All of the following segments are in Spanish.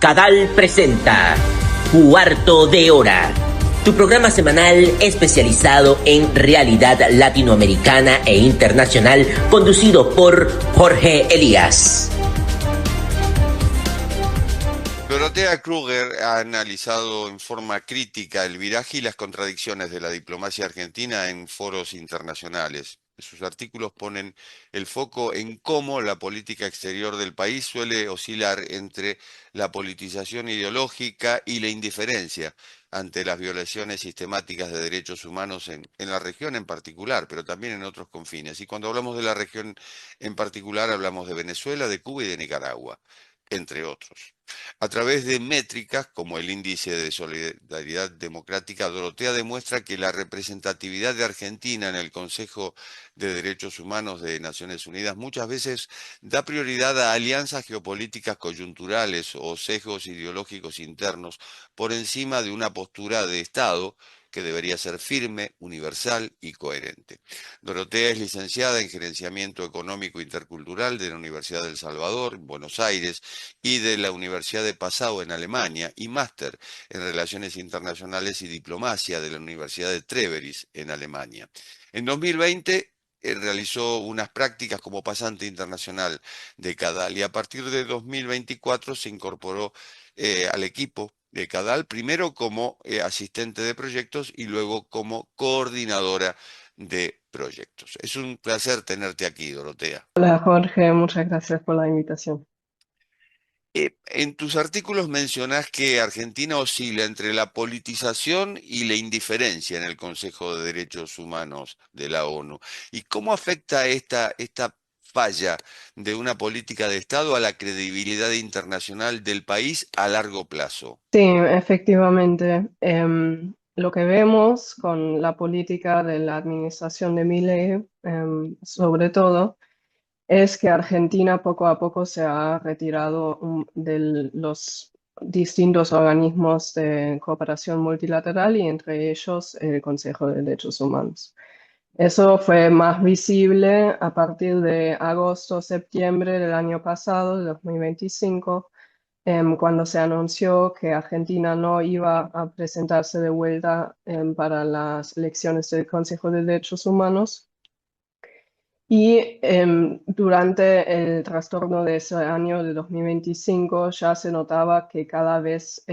Cadal presenta Cuarto de Hora, tu programa semanal especializado en realidad latinoamericana e internacional, conducido por Jorge Elías. Dorotea Kruger ha analizado en forma crítica el viraje y las contradicciones de la diplomacia argentina en foros internacionales. Sus artículos ponen el foco en cómo la política exterior del país suele oscilar entre la politización ideológica y la indiferencia ante las violaciones sistemáticas de derechos humanos en la región en particular, pero también en otros confines. Y cuando hablamos de la región en particular, hablamos de Venezuela, de Cuba y de Nicaragua, entre otros. A través de métricas como el Índice de Solidaridad Democrática, Dorotea demuestra que la representatividad de Argentina en el Consejo de Derechos Humanos de Naciones Unidas muchas veces da prioridad a alianzas geopolíticas coyunturales o sesgos ideológicos internos por encima de una postura de Estado que debería ser firme, universal y coherente. Dorotea es licenciada en Gerenciamiento Económico Intercultural de la Universidad del Salvador, en Buenos Aires, y de la Universidad de Passau en Alemania, y máster en Relaciones Internacionales y Diplomacia de la Universidad de Treveris en Alemania. En 2020 realizó unas prácticas como pasante internacional de Cadal y a partir de 2024 se incorporó al equipo de Cadal, primero como asistente de proyectos y luego como coordinadora de proyectos. Es un placer tenerte aquí, Dorotea. Hola Jorge, muchas gracias por la invitación. En tus artículos mencionás que Argentina oscila entre la politización y la indiferencia en el Consejo de Derechos Humanos de la ONU. ¿Y cómo afecta esta falla de una política de Estado a la credibilidad internacional del país a largo plazo? Sí, efectivamente, lo que vemos con la política de la administración de Milei, sobre todo, es que Argentina poco a poco se ha retirado de los distintos organismos de cooperación multilateral y entre ellos el Consejo de Derechos Humanos. Eso fue más visible a partir de agosto-septiembre del año pasado, de 2025, cuando se anunció que Argentina no iba a presentarse de vuelta para las elecciones del Consejo de Derechos Humanos. Y durante el trastorno de ese año de 2025 ya se notaba que cada vez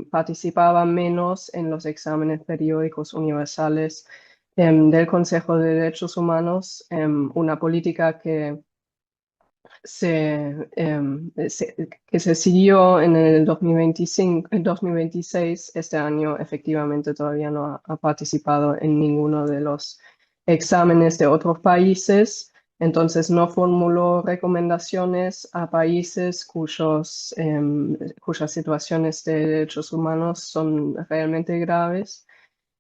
participaba menos en los exámenes periódicos universales del Consejo de Derechos Humanos, una política que se siguió en el 2025, en 2026. Este año efectivamente todavía no ha participado en ninguno de los exámenes de otros países, entonces no formuló recomendaciones a países cuyas situaciones de derechos humanos son realmente graves.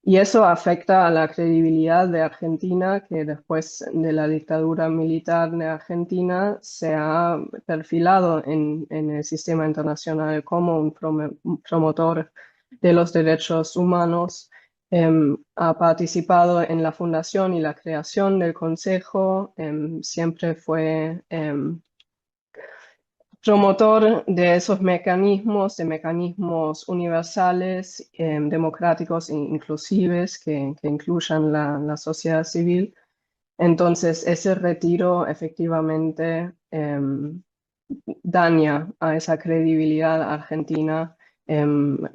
Y eso afecta a la credibilidad de Argentina, que después de la dictadura militar de Argentina se ha perfilado en el sistema internacional como un promotor de los derechos humanos. Ha participado en la fundación y la creación del Consejo, siempre fue promotor de esos mecanismos, de mecanismos universales, democráticos e inclusivos que incluyan la sociedad civil. Entonces, ese retiro efectivamente daña a esa credibilidad argentina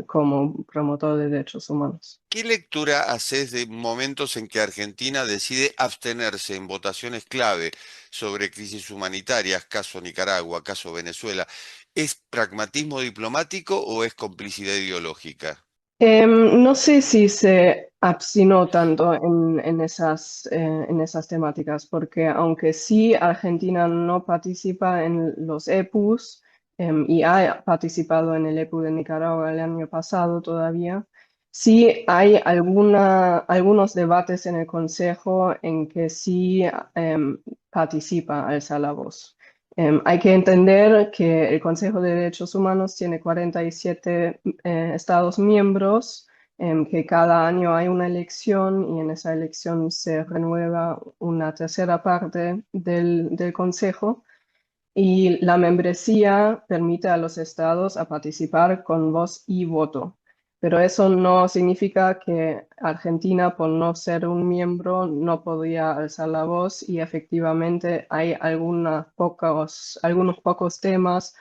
como promotor de derechos humanos. ¿Qué lectura haces de momentos en que Argentina decide abstenerse en votaciones clave sobre crisis humanitarias, caso Nicaragua, caso Venezuela? ¿Es pragmatismo diplomático o es complicidad ideológica? No sé si se abstinó tanto en esas temáticas, porque aunque sí Argentina no participa en los EPUs y ha participado en el EPU de Nicaragua el año pasado todavía, sí hay algunos debates en el Consejo en que sí participa, alza la voz. Hay que entender que el Consejo de Derechos Humanos tiene 47 Estados miembros, que cada año hay una elección y en esa elección se renueva una tercera parte del Consejo. Y la membresía permite a los estados a participar con voz y voto. Pero eso no significa que Argentina, por no ser un miembro, no podía alzar la voz y efectivamente hay algunos pocos temas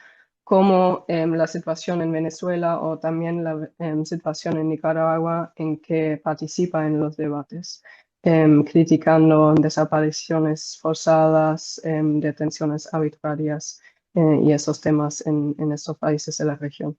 como la situación en Venezuela o también la situación en Nicaragua en que participa en los debates, criticando desapariciones forzadas, detenciones arbitrarias y esos temas en estos países de la región.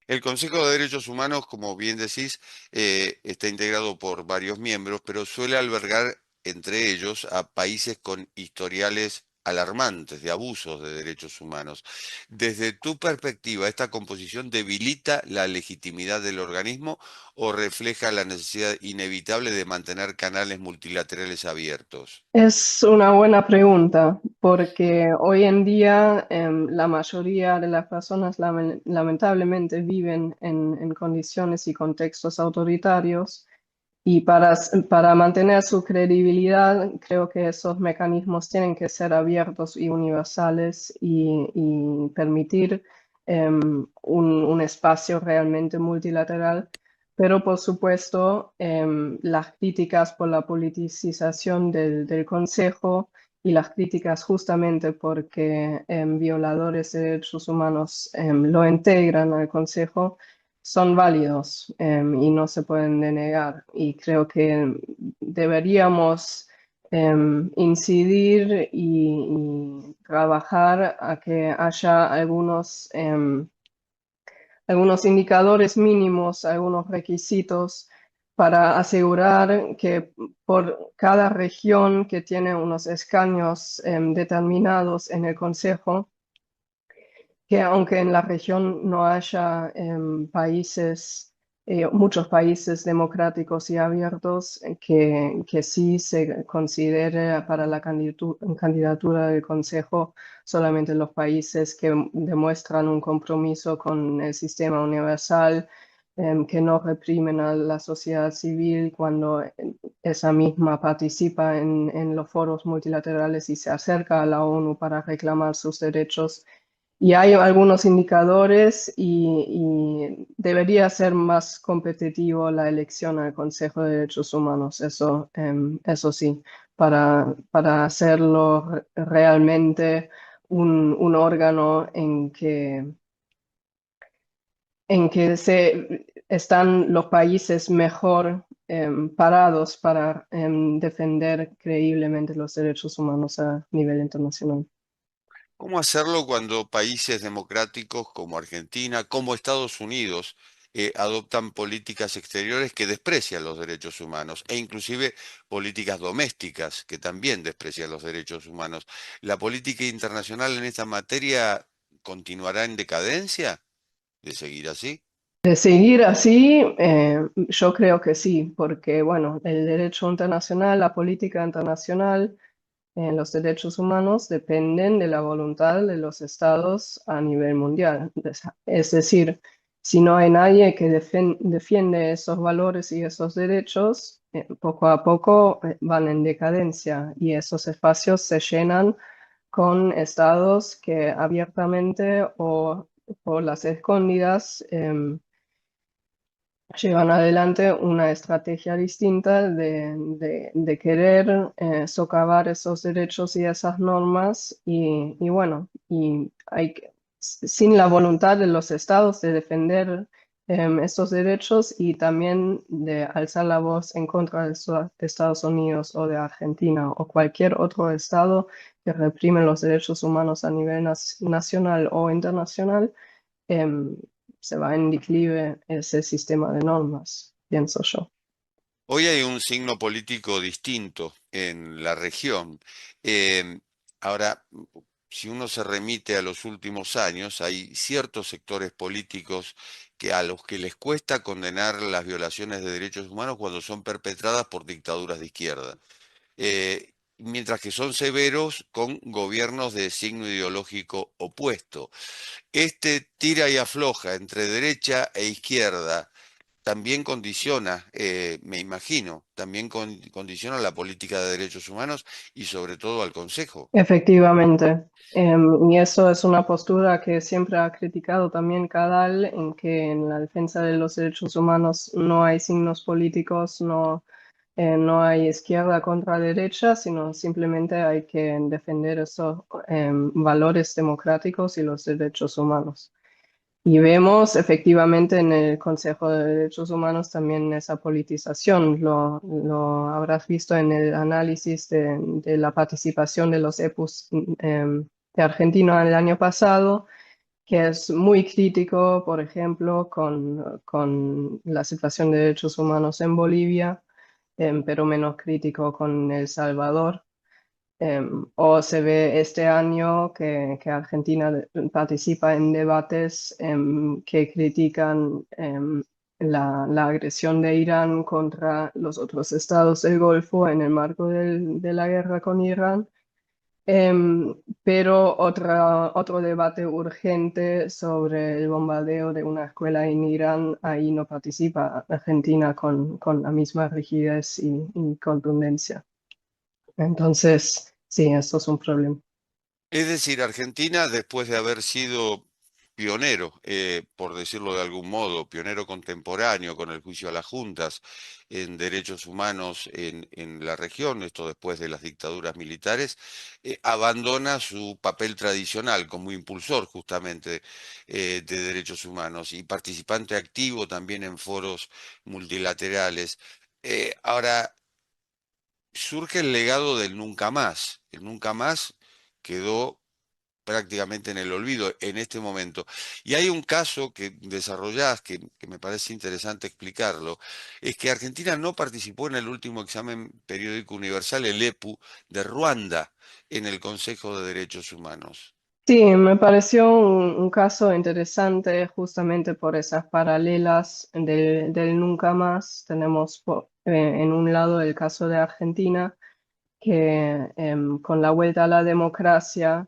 El Consejo de Derechos Humanos, como bien decís, está integrado por varios miembros, pero suele albergar entre ellos a países con historiales alarmantes de abusos de derechos humanos. Desde tu perspectiva, ¿esta composición debilita la legitimidad del organismo o refleja la necesidad inevitable de mantener canales multilaterales abiertos? Es una buena pregunta, porque hoy en día la mayoría de las personas lamentablemente viven en condiciones y contextos autoritarios y para mantener su credibilidad creo que esos mecanismos tienen que ser abiertos y universales y permitir un espacio realmente multilateral, pero por supuesto, las críticas por la politicización del Consejo y las críticas justamente porque violadores de derechos humanos lo integran al Consejo son válidos y no se pueden denegar. Y creo que deberíamos incidir y trabajar a que haya algunos indicadores mínimos, algunos requisitos para asegurar que por cada región que tiene unos escaños determinados en el Consejo, que aunque en la región no haya muchos países democráticos y abiertos, que sí se considere para la candidatura del Consejo solamente los países que demuestran un compromiso con el sistema universal, que no reprimen a la sociedad civil cuando esa misma participa en los foros multilaterales y se acerca a la ONU para reclamar sus derechos. Y hay algunos indicadores y debería ser más competitivo la elección al Consejo de Derechos Humanos, eso sí, para hacerlo realmente un órgano en que están los países mejor parados para defender creíblemente los derechos humanos a nivel internacional. ¿Cómo hacerlo cuando países democráticos como Argentina, como Estados Unidos, adoptan políticas exteriores que desprecian los derechos humanos e inclusive políticas domésticas que también desprecian los derechos humanos? ¿La política internacional en esta materia continuará en decadencia de seguir así? De seguir así, yo creo que sí, porque bueno, el derecho internacional, la política internacional, los derechos humanos dependen de la voluntad de los estados a nivel mundial. Es decir, si no hay nadie que defiende esos valores y esos derechos, poco a poco van en decadencia y esos espacios se llenan con estados que abiertamente o por las escondidas llevan adelante una estrategia distinta de querer socavar esos derechos y esas normas y bueno, sin la voluntad de los estados de defender estos derechos y también de alzar la voz en contra de Estados Unidos o de Argentina o cualquier otro estado que reprime los derechos humanos a nivel nacional o internacional, em, se va en declive ese sistema de normas, pienso yo. Hoy hay un signo político distinto en la región. Em, Ahora, si uno se remite a los últimos años, hay ciertos sectores políticos a los que les cuesta condenar las violaciones de derechos humanos cuando son perpetradas por dictaduras de izquierda, mientras que son severos con gobiernos de signo ideológico opuesto. Este tira y afloja entre derecha e izquierda. también condiciona, me imagino, también condiciona la política de derechos humanos y sobre todo al Consejo. Efectivamente. Y eso es una postura que siempre ha criticado también Kadal, en que en la defensa de los derechos humanos no hay signos políticos, no hay izquierda contra derecha, sino simplemente hay que defender esos valores democráticos y los derechos humanos. Y vemos efectivamente en el Consejo de Derechos Humanos también esa politización. Lo habrás visto en el análisis de la participación de los EPUs de Argentina el año pasado, que es muy crítico, por ejemplo, con la situación de derechos humanos en Bolivia, pero menos crítico con El Salvador. O se ve este año que Argentina participa en debates que critican la agresión de Irán contra los otros estados del Golfo en el marco de la guerra con Irán. Pero otro debate urgente sobre el bombardeo de una escuela en Irán, ahí no participa Argentina con la misma rigidez y contundencia. Entonces, sí, esto es un problema. Es decir, Argentina, después de haber sido pionero, por decirlo de algún modo, pionero contemporáneo con el juicio a las juntas en derechos humanos en la región, esto después de las dictaduras militares, abandona su papel tradicional como impulsor justamente de derechos humanos y participante activo también en foros multilaterales. Ahora, surge el legado del nunca más. El nunca más quedó prácticamente en el olvido en este momento. Y hay un caso que desarrollás que me parece interesante explicarlo, es que Argentina no participó en el último examen periódico universal, el EPU, de Ruanda, en el Consejo de Derechos Humanos. Sí, me pareció un caso interesante justamente por esas paralelas del nunca más. Tenemos en un lado el caso de Argentina, que con la vuelta a la democracia,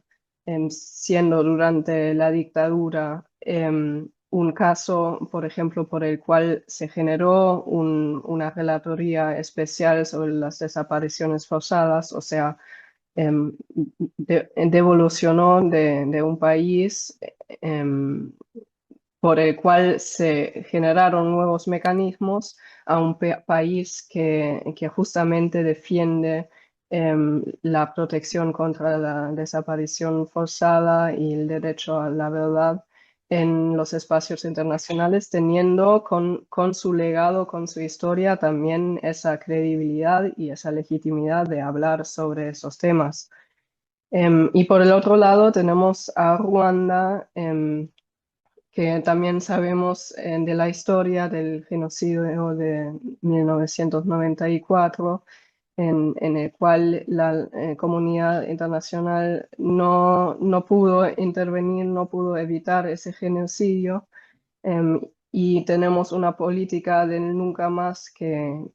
siendo durante la dictadura, un caso, por ejemplo, por el cual se generó una relatoría especial sobre las desapariciones forzadas, o sea, devolucionó de un país em, por el cual se generaron nuevos mecanismos a un país que justamente defiende la protección contra la desaparición forzada y el derecho a la verdad en los espacios internacionales, teniendo con su legado, con su historia, también esa credibilidad y esa legitimidad de hablar sobre esos temas. Y por el otro lado tenemos a Ruanda, que también sabemos de la historia del genocidio de 1994, en el cual la comunidad internacional no pudo intervenir, no pudo evitar ese genocidio. Y tenemos una política del nunca más que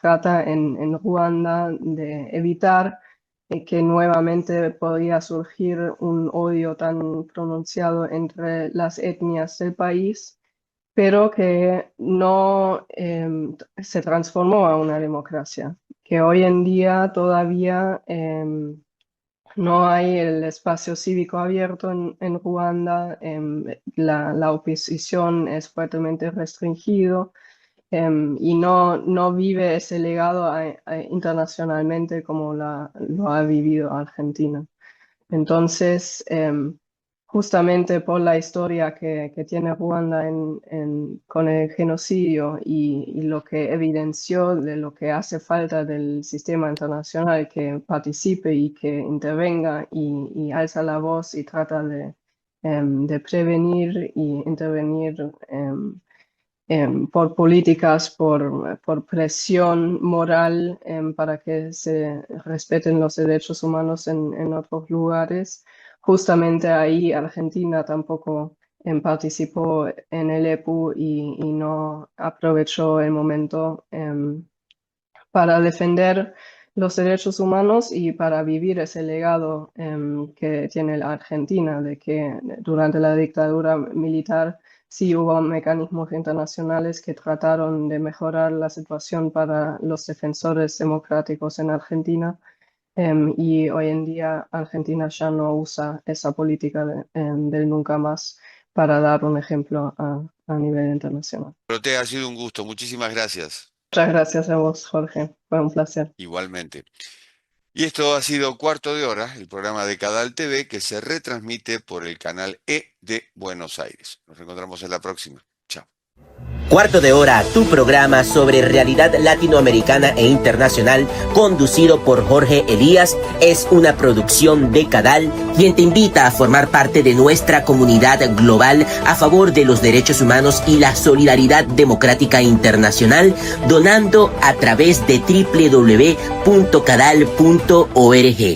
trata en Ruanda de evitar que nuevamente podría surgir un odio tan pronunciado entre las etnias del país, pero que no se transformó a una democracia, que hoy en día todavía no hay el espacio cívico abierto en Ruanda, la oposición es fuertemente restringido, y no vive ese legado internacionalmente como lo ha vivido Argentina. Entonces, justamente por la historia que tiene Ruanda con el genocidio y lo que evidenció de lo que hace falta del sistema internacional que participe y que intervenga y alza la voz y trata de prevenir y intervenir por políticas, por presión moral, para que se respeten los derechos humanos en otros lugares. Justamente ahí Argentina tampoco participó en el EPU y no aprovechó el momento para defender los derechos humanos y para vivir ese legado que tiene la Argentina, de que durante la dictadura militar sí hubo mecanismos internacionales que trataron de mejorar la situación para los defensores democráticos en Argentina. Y hoy en día Argentina ya no usa esa política del nunca más para dar un ejemplo a nivel internacional. Dorotea, ha sido un gusto. Muchísimas gracias. Muchas gracias a vos, Jorge. Fue un placer. Igualmente. Y esto ha sido Cuarto de Hora, el programa de Cadal TV que se retransmite por el canal E de Buenos Aires. Nos encontramos en la próxima. Chao. Cuarto de Hora, tu programa sobre realidad latinoamericana e internacional, conducido por Jorge Elías, es una producción de Cadal, quien te invita a formar parte de nuestra comunidad global a favor de los derechos humanos y la solidaridad democrática internacional, donando a través de www.cadal.org.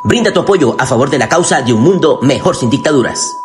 Brinda tu apoyo a favor de la causa de un mundo mejor sin dictaduras.